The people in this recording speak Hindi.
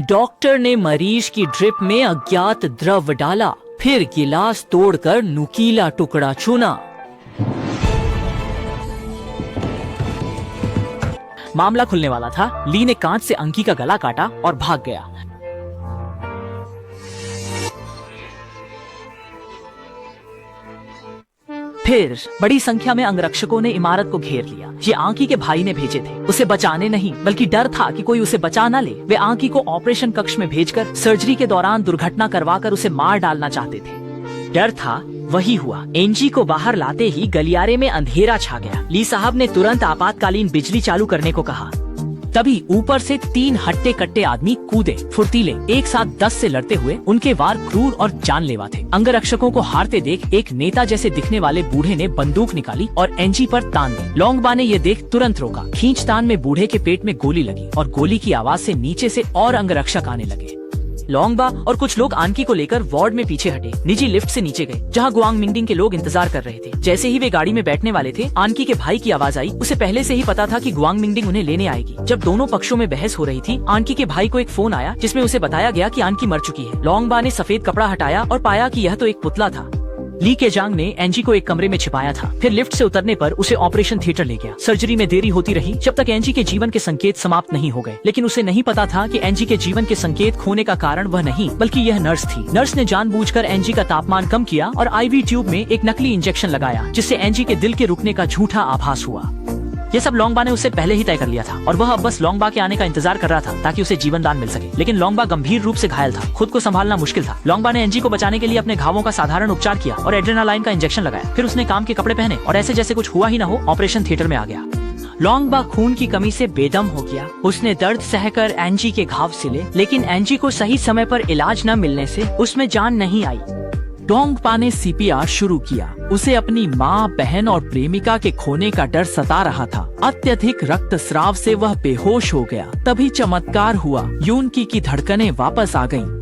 डॉक्टर ने मरीज की ड्रिप में अज्ञात द्रव डाला, फिर गिलास तोड़कर नुकीला टुकड़ा चुना। मामला खुलने वाला था। ली ने कांच से अंकी का गला काटा और भाग गया। फिर बड़ी संख्या में अंगरक्षकों ने इमारत को घेर लिया। ये आंकी के भाई ने भेजे थे, उसे बचाने नहीं बल्कि डर था कि कोई उसे बचा न ले। वे आंकी को ऑपरेशन कक्ष में भेजकर सर्जरी के दौरान दुर्घटना करवाकर उसे मार डालना चाहते थे। डर था, वही हुआ। एनजी को बाहर लाते ही गलियारे में अंधेरा छा गया। ली साहब ने तुरंत आपातकालीन बिजली चालू करने को कहा। तभी ऊपर से 3 हट्टे कट्टे आदमी कूदे, फुर्तीले, एक साथ 10 से लड़ते हुए। उनके वार क्रूर और जानलेवा थे। अंगरक्षकों को हारते देख एक नेता जैसे दिखने वाले बूढ़े ने बंदूक निकाली और एनजी पर तान दी। लोंगबा ने ये देख तुरंत रोका। खींचतान में बूढ़े के पेट में गोली लगी और गोली की आवाज से नीचे से और अंगरक्षक आने लगे। लोंगबा और कुछ लोग आंकी को लेकर वार्ड में पीछे हटे, निजी लिफ्ट से नीचे गए, जहां गुआंग मिंगडिंग के लोग इंतजार कर रहे थे। जैसे ही वे गाड़ी में बैठने वाले थे, आंकी के भाई की आवाज आई। उसे पहले से ही पता था कि गुआंग मिंगडिंग उन्हें लेने आएगी। जब दोनों पक्षों में बहस हो रही थी, आंकी के भाई को एक फोन आया जिसमें उसे बताया गया कि आंकी मर चुकी है। लोंगबा ने सफेद कपड़ा हटाया और पाया कि यह तो एक पुतला था। ली केजांग ने एनजी को एक कमरे में छिपाया था। फिर लिफ्ट से उतरने पर उसे ऑपरेशन थिएटर ले गया। सर्जरी में देरी होती रही जब तक एनजी के जीवन के संकेत समाप्त नहीं हो गए। लेकिन उसे नहीं पता था कि एनजी के जीवन के संकेत खोने का कारण वह नहीं बल्कि यह नर्स थी। नर्स ने जानबूझकर एनजी का तापमान कम किया और आईवी ट्यूब में एक नकली इंजेक्शन लगाया, जिससे एनजी के दिल के रुकने का झूठा आभास हुआ। ये सब लोंगबा ने उससे पहले ही तय कर लिया था और वह अब बस लोंगबा के आने का इंतजार कर रहा था ताकि उसे जीवन दान मिल सके। लेकिन लोंगबा गंभीर रूप से घायल था, खुद को संभालना मुश्किल था। लोंगबा ने एनजी को बचाने के लिए अपने घावों का साधारण उपचार किया और एड्रेनालाइन का इंजेक्शन लगाया। फिर उसने काम के कपड़े पहने और ऐसे जैसे कुछ हुआ ही न हो ऑपरेशन थिएटर में आ गया। लोंगबा खून की कमी से बेदम हो गया। उसने दर्द सहकर एनजी के घाव सिले, लेकिन एनजी को सही समय पर इलाज न मिलने से उसमें जान नहीं आई। लोंगबा ने सीपीआर शुरू किया। उसे अपनी माँ, बहन और प्रेमिका के खोने का डर सता रहा था। अत्यधिक रक्तस्राव से वह बेहोश हो गया। तभी चमत्कार हुआ, यूनकी की धड़कनें वापस आ गईं।